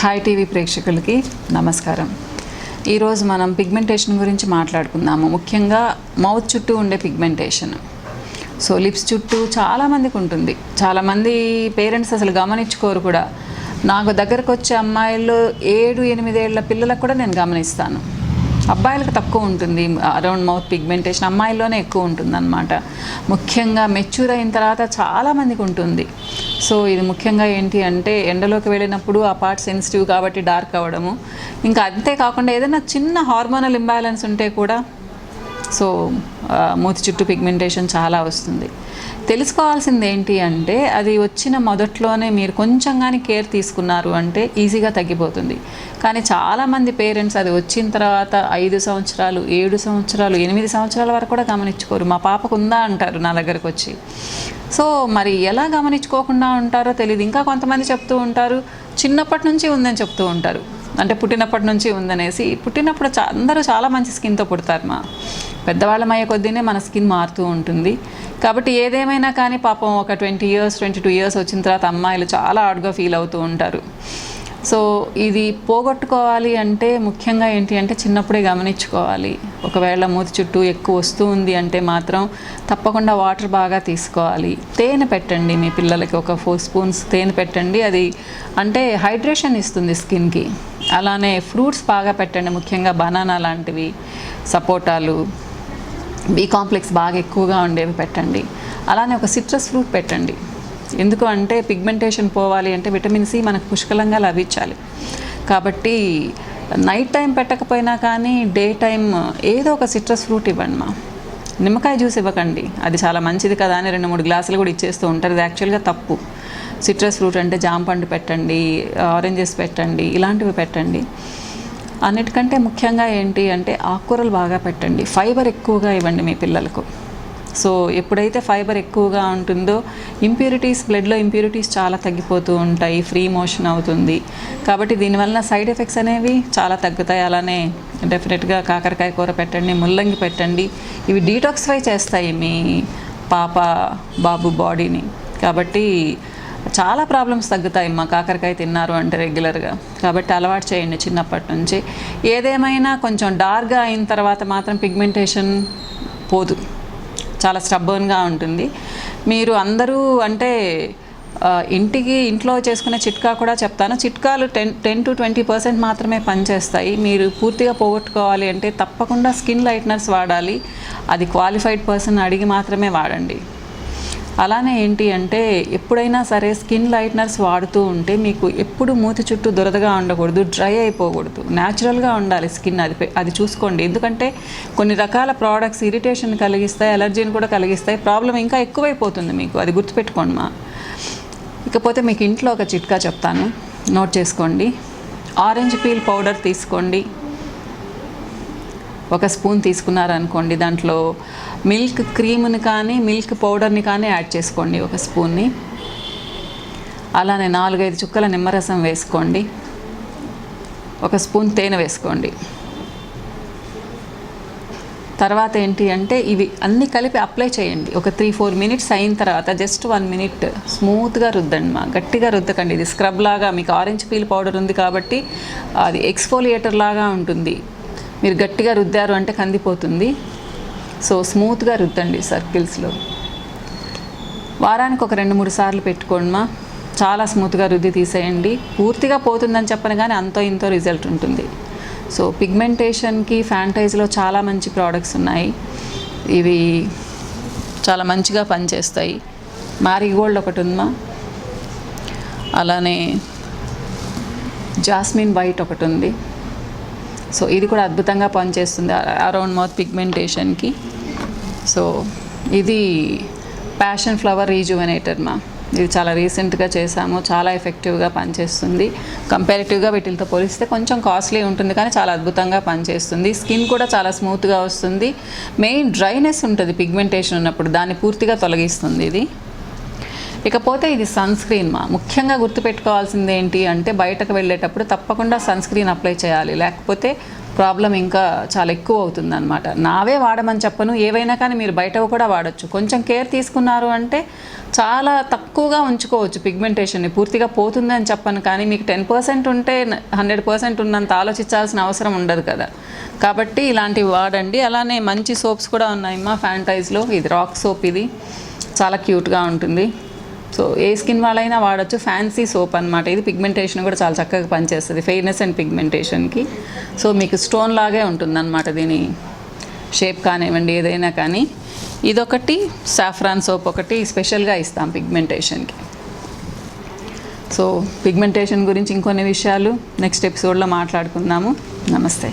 Hi TV ప్రేక్షకులకి నమస్కారం. ఈరోజు మనం పిగ్మెంటేషన్ గురించి మాట్లాడుకుందాము. ముఖ్యంగా మౌత్ చుట్టూ ఉండే పిగ్మెంటేషన్. సో లిప్స్ చుట్టూ చాలామందికి ఉంటుంది. చాలామంది పేరెంట్స్ అసలు గమనించుకోరు కూడా. నాకు దగ్గరకు వచ్చే అమ్మాయిల్లో 7-8 ఏళ్ల పిల్లలకు కూడా నేను గమనిస్తాను. అబ్బాయిలకు తక్కువ ఉంటుంది అరౌండ్ మౌత్ పిగ్మెంటేషన్, అమ్మాయిల్లోనే ఎక్కువ ఉంటుంది అన్నమాట. ముఖ్యంగా మెచ్యూర్ అయిన తర్వాత చాలామందికి ఉంటుంది. సో ఇది ముఖ్యంగా ఏంటి అంటే ఎండలోకి వెళ్ళినప్పుడు ఆ పార్ట్ సెన్సిటివ్ కాబట్టి డార్క్ అవ్వడము, ఇంకా అంతేకాకుండా ఏదైనా చిన్న హార్మోనల్ ఇంబ్యాలెన్స్ ఉంటే కూడా సో మూతి చుట్టూ పిగ్మెంటేషన్ చాలా వస్తుంది. తెలుసుకోవాల్సింది ఏంటి అంటే అది వచ్చిన మొదట్లోనే మీరు కొంచెం కానీ కేర్ తీసుకున్నారు అంటే ఈజీగా తగ్గిపోతుంది. కానీ చాలామంది పేరెంట్స్ అది వచ్చిన తర్వాత 5 సంవత్సరాలు, 7 సంవత్సరాలు, 8 సంవత్సరాల వరకు కూడా గమనించుకోరు. మా పాపకు ఉందా అంటారు నా దగ్గరకు వచ్చి. సో మరి ఎలా గమనించుకోకుండా ఉంటారో తెలియదు. ఇంకా కొంతమంది చెప్తూ ఉంటారు చిన్నప్పటి నుంచి ఉందని చెప్తూ ఉంటారు, అంటే పుట్టినప్పటి నుంచి ఉందనేసి. పుట్టినప్పుడు అందరూ చాలా మంచి స్కిన్తో పుడతారు. పెద్దవాళ్ళమయ్యే కొద్దీనే మన స్కిన్ మారుతూ ఉంటుంది. కాబట్టి ఏదేమైనా కానీ పాపం ఒక 20 years, 22 years వచ్చిన తర్వాత అమ్మాయిలు చాలా హార్డ్గా ఫీల్ అవుతూ ఉంటారు. సో ఇది పోగొట్టుకోవాలి అంటే ముఖ్యంగా ఏంటి అంటే చిన్నప్పుడే గమనించుకోవాలి. ఒకవేళ మూతి చుట్టూ ఎక్కువ వస్తూ ఉంది అంటే మాత్రం తప్పకుండా వాటర్ బాగా తీసుకోవాలి. తేనె పెట్టండి మీ పిల్లలకి, ఒక 4 spoons తేనె పెట్టండి. అది అంటే హైడ్రేషన్ ఇస్తుంది స్కిన్కి. అలానే ఫ్రూట్స్ బాగా పెట్టండి, ముఖ్యంగా బనానా లాంటివి, సపోటాలు, బి కాంప్లెక్స్ బాగా ఎక్కువగా ఉండేవి పెట్టండి. అలానే ఒక సిట్రస్ ఫ్రూట్ పెట్టండి. ఎందుకు అంటే పిగ్మెంటేషన్ పోవాలి అంటే విటమిన్ సి మనకు పుష్కలంగా లభించాలి. కాబట్టి నైట్ టైం పెట్టకపోయినా కానీ డే టైం ఏదో ఒక సిట్రస్ ఫ్రూట్ ఇవ్వండి. నిమ్మకాయ జ్యూస్ ఇవ్వకండి, అది చాలా మంచిది కదా అని 2-3 గ్లాసులు కూడా ఇచ్చేస్తూ ఉంటారు. అది యాక్చువల్గా తప్పు. సిట్రస్ ఫ్రూట్ అంటే జామ పండు పెట్టండి, ఆరెంజెస్ పెట్టండి, ఇలాంటివి పెట్టండి. అన్నిటికంటే ముఖ్యంగా ఏంటి అంటే ఆకుకూరలు బాగా పెట్టండి. ఫైబర్ ఎక్కువగా ఇవ్వండి మీ పిల్లలకు. సో ఎప్పుడైతే ఫైబర్ ఎక్కువగా ఉంటుందో ఇంప్యూరిటీస్, బ్లడ్లో ఇంప్యూరిటీస్ చాలా తగ్గిపోతూ ఉంటాయి, ఫ్రీ మోషన్ అవుతుంది. కాబట్టి దీనివల్ల సైడ్ ఎఫెక్ట్స్ అనేవి చాలా తగ్గుతాయి. అలానే డెఫినెట్గా కాకరకాయ కూర పెట్టండి, ముల్లంగి పెట్టండి. ఇవి డీటాక్సిఫై చేస్తాయి మీ పాప బాబు బాడీని. కాబట్టి చాలా ప్రాబ్లమ్స్ తగ్గుతాయి కాకరకాయ తిన్నారు అంటే రెగ్యులర్గా. కాబట్టి అలవాటు చేయండి చిన్నప్పటి నుంచి. ఏదేమైనా కొంచెం డార్క్గా అయిన తర్వాత మాత్రం పిగ్మెంటేషన్ పోదు, చాలా స్టబ్బర్న్గా ఉంటుంది. మీరు అందరూ అంటే ఇంట్లో చేసుకునే చిట్కా కూడా చెప్తాను. చిట్కాలు 10-20% మాత్రమే పనిచేస్తాయి. మీరు పూర్తిగా పోగొట్టుకోవాలి అంటే తప్పకుండా స్కిన్ లైట్నర్స్ వాడాలి. అది క్వాలిఫైడ్ పర్సన్ అడిగి మాత్రమే వాడండి. అలానే ఏంటి అంటే ఎప్పుడైనా సరే స్కిన్ లైట్నర్స్ వాడుతూ ఉంటే మీకు ఎప్పుడు మూతి చుట్టూ దురదగా ఉండకూడదు, డ్రై అయిపోకూడదు, న్యాచురల్గా ఉండాలి స్కిన్. అది చూసుకోండి. ఎందుకంటే కొన్ని రకాల ప్రోడక్ట్స్ ఇరిటేషన్ కలిగిస్తాయి, అలర్జీని కూడా కలిగిస్తాయి. ప్రాబ్లం ఇంకా ఎక్కువైపోతుంది మీకు, అది గుర్తుపెట్టుకోండి. ఇకపోతే మీకు ఇంట్లో ఒక చిట్కా చెప్తాను, నోట్ చేసుకోండి. ఆరెంజ్ పీల్ పౌడర్ తీసుకోండి, 1 స్పూన్ తీసుకున్నారనుకోండి. దాంట్లో మిల్క్ క్రీమ్ని కానీ మిల్క్ పౌడర్ని కానీ యాడ్ చేసుకోండి 1 స్పూన్ని. అలానే 4-5 చుక్కల నిమ్మరసం వేసుకోండి. 1 స్పూన్ తేనె వేసుకోండి. తర్వాత ఏంటి అంటే ఇవి అన్నీ కలిపి అప్లై చేయండి. ఒక 3-4 minutes అయిన తర్వాత జస్ట్ 1 minute స్మూత్గా రుద్దండి. గట్టిగా రుద్దకండి. ఇది స్క్రబ్ లాగా, మీకు ఆరెంజ్ పీల్ పౌడర్ ఉంది కాబట్టి అది ఎక్స్ఫోలియేటర్ లాగా ఉంటుంది. మీరు గట్టిగా రుద్దారు అంటే కందిపోతుంది. సో స్మూత్గా రుద్దండి సర్కిల్స్లో. వారానికి ఒక 2-3 సార్లు పెట్టుకోండి. చాలా స్మూత్గా రుద్ది తీసేయండి. పూర్తిగా పోతుందని చెప్పను కానీ అంతో ఇంతో రిజల్ట్ ఉంటుంది. సో పిగ్మెంటేషన్కి ఫ్యాంటైజ్లో చాలా మంచి ప్రోడక్ట్స్ ఉన్నాయి. ఇవి చాలా మంచిగా పనిచేస్తాయి. మ్యారీగోల్డ్ ఒకటి ఉందా, అలానే జాస్మిన్ వైట్ ఒకటి ఉంది. సో ఇది కూడా అద్భుతంగా పనిచేస్తుంది అరౌండ్ మౌత్ పిగ్మెంటేషన్కి. సో ఇది ప్యాషన్ ఫ్లవర్ రీజువనేటర్. ఇది చాలా రీసెంట్గా చేసాము, చాలా ఎఫెక్టివ్గా పనిచేస్తుంది. కంపారిటివ్గా వీటితో పోలిస్తే కొంచెం కాస్ట్లీ ఉంటుంది కానీ చాలా అద్భుతంగా పనిచేస్తుంది. స్కిన్ కూడా చాలా స్మూత్గా వస్తుంది. మెయిన్ డ్రైనెస్ ఉంటుంది పిగ్మెంటేషన్ ఉన్నప్పుడు, దాన్ని పూర్తిగా తొలగిస్తుంది ఇది. ఇకపోతే ఇది సన్ స్క్రీన్. ముఖ్యంగా గుర్తుపెట్టుకోవాల్సింది ఏంటి అంటే బయటకు వెళ్ళేటప్పుడు తప్పకుండా సన్ స్క్రీన్ అప్లై చేయాలి, లేకపోతే ప్రాబ్లం ఇంకా చాలా ఎక్కువ అవుతుంది అనమాట. నావే వాడమని చెప్పను, ఏవైనా కానీ మీరు బయట కూడా వాడచ్చు. కొంచెం కేర్ తీసుకున్నారు అంటే చాలా తక్కువగా ఉంచుకోవచ్చు పిగ్మెంటేషన్ని. పూర్తిగా పోతుందని చెప్పను, కానీ మీకు 10% ఉంటే 100% ఉన్నంత ఆలోచించాల్సిన అవసరం ఉండదు కదా. కాబట్టి ఇలాంటివి వాడండి. అలానే మంచి సోప్స్ కూడా ఉన్నాయమ్మా ఫ్యాంటైజ్లో. ఇది రాక్ సోప్, ఇది చాలా క్యూట్గా ఉంటుంది. సో ఏ స్కిన్ వాళ్ళైనా వాడచ్చు. ఫ్యాన్సీ సోప్ అనమాట ఇది. పిగ్మెంటేషన్ కూడా చాలా చక్కగా పనిచేస్తుంది, ఫెయిర్నెస్ అండ్ పిగ్మెంటేషన్కి. సో మీకు స్టోన్ లాగే ఉంటుందన్నమాట దీని షేప్ కానివ్వండి, ఏదైనా కానీ. ఇదొకటి, సాఫ్రాన్ సోప్ ఒకటి స్పెషల్గా ఇస్తాం పిగ్మెంటేషన్కి. సో పిగ్మెంటేషన్ గురించి ఇంకొన్ని విషయాలు నెక్స్ట్ ఎపిసోడ్లో మాట్లాడుకుందాము. నమస్తే.